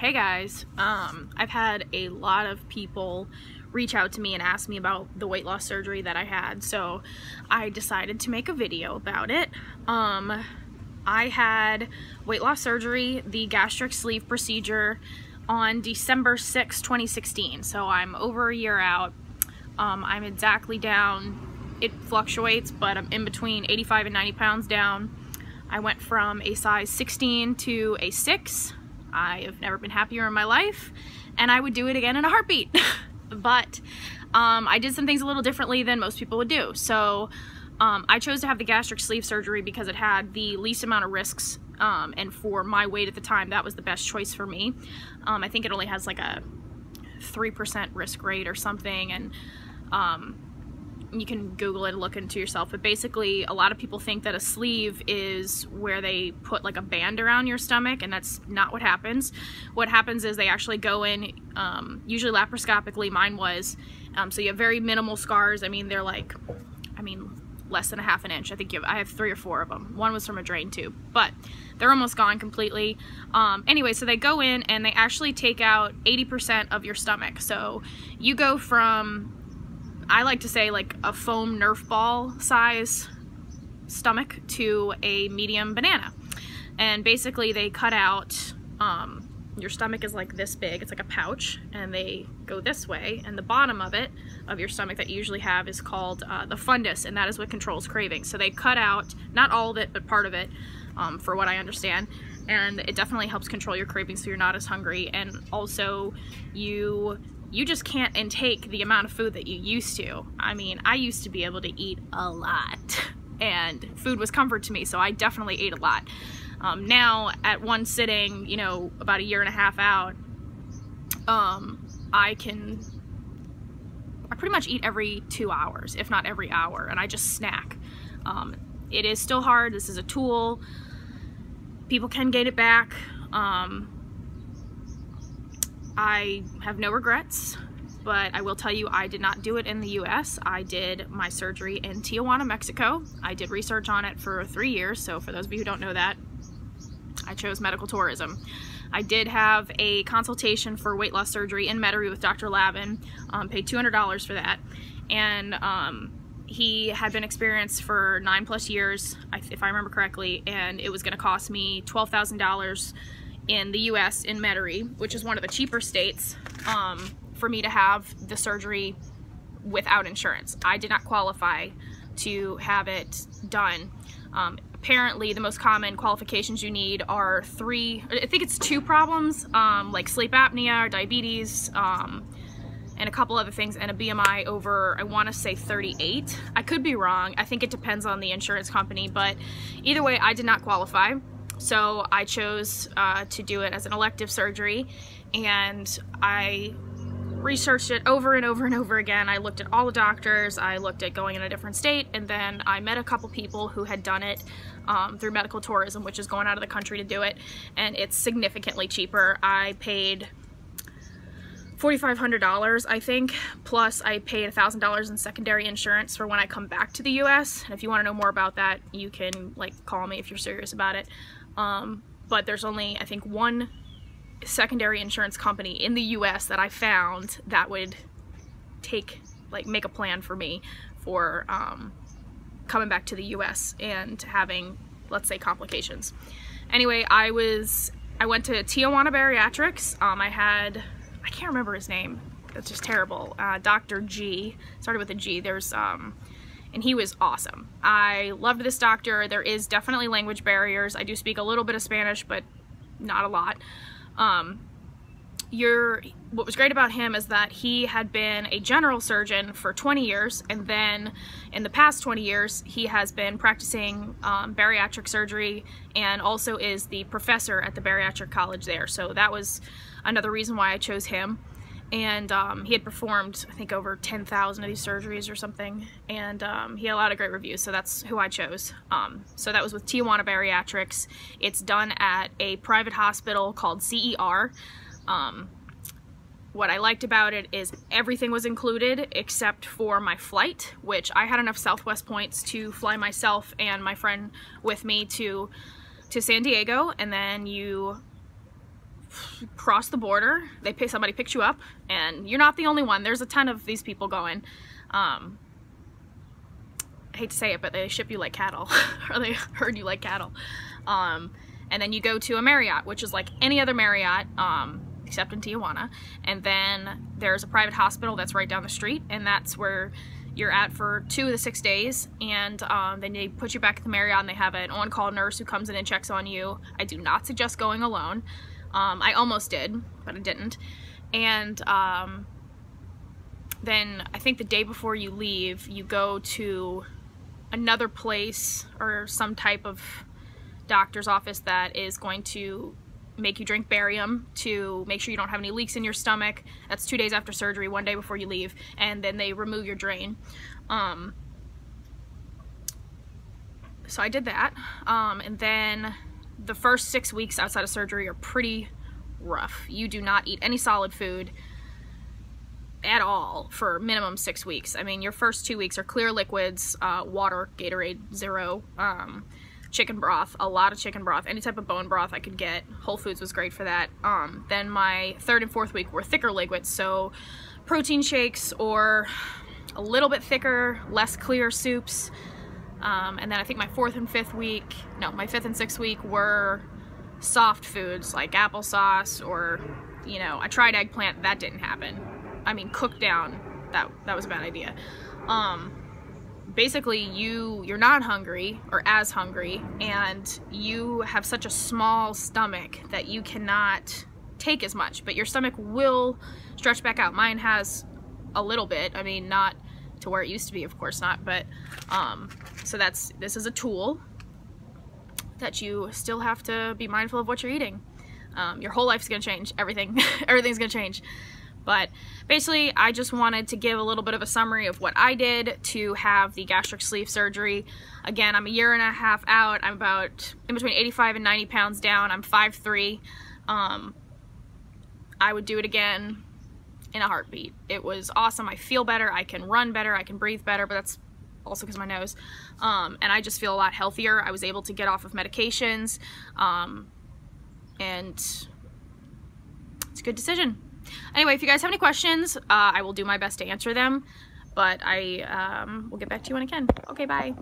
Hey guys, I've had a lot of people reach out to me and ask me about the weight loss surgery that I had, so I decided to make a video about it. I had weight loss surgery, the gastric sleeve procedure, on December 6, 2016, so I'm over a year out. I'm exactly down, it fluctuates, but I'm in between 85 and 90 pounds down. I went from a size 16 to a 6. I have never been happier in my life, and I would do it again in a heartbeat. But I did some things a little differently than most people would do. So I chose to have the gastric sleeve surgery because it had the least amount of risks, and for my weight at the time, that was the best choice for me. I think it only has like a 3% risk rate or something, and you can Google it and look into yourself, but basically a lot of people think that a sleeve is where they put like a band around your stomach, and that's not what happens. What happens is they actually go in, usually laparoscopically, mine was, so you have very minimal scars. I mean, they're like, less than a half an inch. I think I have 3 or 4 of them. One was from a drain tube, but they're almost gone completely. Anyway, so they go in and they actually take out 80% of your stomach. So you go from, I like to say, like a foam Nerf ball size stomach to a medium banana. And basically they cut out, your stomach is like this big, it's like a pouch, and they go this way, and the bottom of it, of your stomach that you usually have, is called the fundus, and that is what controls cravings. So they cut out, not all of it, but part of it, for what I understand, and it definitely helps control your cravings so you're not as hungry, and also you just can't intake the amount of food that you used to. I mean, I used to be able to eat a lot, and food was comfort to me, so I definitely ate a lot. Now, at one sitting, you know, about a year and a half out, I pretty much eat every 2 hours, if not every hour, and I just snack. It is still hard. This is a tool. People can gain it back. I have no regrets, but I will tell you, I did not do it in the US. I did my surgery in Tijuana, Mexico. I did research on it for 3 years, so for those of you who don't know that, I chose medical tourism. I did have a consultation for weight loss surgery in Metairie with Dr. Lavin, paid $200 for that, and he had been experienced for 9+ years, if I remember correctly, and it was going to cost me $12,000 in the US in Metairie, which is one of the cheaper states, for me to have the surgery without insurance. I did not qualify to have it done. Apparently the most common qualifications you need are 2 problems, like sleep apnea or diabetes, and a couple other things, and a BMI over, I want to say 38. I could be wrong. I think it depends on the insurance company, but either way, I did not qualify. So I chose to do it as an elective surgery, and I researched it over and over and over again. I looked at all the doctors, I looked at going in a different state, and then I met a couple people who had done it through medical tourism, which is going out of the country to do it, and it's significantly cheaper. I paid $4,500, I think, plus I paid $1,000 in secondary insurance for when I come back to the US. And if you want to know more about that, you can call me if you're serious about it. But there's only, I think, one secondary insurance company in the US that I found that would make a plan for me for coming back to the US and having, let's say, complications. Anyway, I went to Tijuana Bariatrics. I can't remember his name. That's just terrible. Dr. G, started with a G. And he was awesome. I loved this doctor. There is definitely language barriers. I do speak a little bit of Spanish, but not a lot. What was great about him is that he had been a general surgeon for 20 years, and then in the past 20 years, he has been practicing bariatric surgery, and also is the professor at the bariatric college there. So that was another reason why I chose him. And he had performed, I think, over 10,000 of these surgeries or something, and he had a lot of great reviews, so that's who I chose. So that was with Tijuana Bariatrics. It's done at a private hospital called CER. What I liked about it is everything was included except for my flight, which I had enough Southwest points to fly myself and my friend with me to San Diego, and then you cross the border, somebody picks you up, and you're not the only one. There's a ton of these people going. I hate to say it, but they ship you like cattle, or they herd you like cattle. And then you go to a Marriott, which is like any other Marriott, except in Tijuana. And then there's a private hospital that's right down the street, and that's where you're at for 2 of the 6 days. And then they put you back at the Marriott, and they have an on-call nurse who comes in and checks on you. I do not suggest going alone. I almost did, but I didn't. And then I think the day before you leave, you go to another place or some type of doctor's office that is going to make you drink barium to make sure you don't have any leaks in your stomach. That's 2 days after surgery, 1 day before you leave, and then they remove your drain. So I did that, and then the first 6 weeks outside of surgery are pretty rough. You do not eat any solid food at all for minimum 6 weeks. I mean, your first 2 weeks are clear liquids, water, Gatorade, zero, chicken broth, a lot of chicken broth, any type of bone broth I could get. Whole Foods was great for that. Then my 3rd and 4th week were thicker liquids, so protein shakes or a little bit thicker, less clear soups. And then I think my 4th and 5th week, no, my 5th and 6th week were soft foods like applesauce, or, you know, I tried eggplant, that didn't happen. I mean, cooked down, that was a bad idea. Basically, you're not hungry or as hungry, and you have such a small stomach that you cannot take as much, but your stomach will stretch back out. Mine has a little bit, I mean, not to where it used to be, of course not, but so this is a tool that you still have to be mindful of what you're eating. Your whole life's gonna change, everything's gonna change. But basically, I just wanted to give a little bit of a summary of what I did to have the gastric sleeve surgery. Again, I'm a 1.5 years out. I'm about in between 85 and 90 pounds down. I'm 5'3". I would do it again in a heartbeat. It was awesome. I feel better. I can run better. I can breathe better, but that's also because of my nose. And I just feel a lot healthier. I was able to get off of medications, and it's a good decision. Anyway, if you guys have any questions, I will do my best to answer them, but I will get back to you when I can. Okay, bye.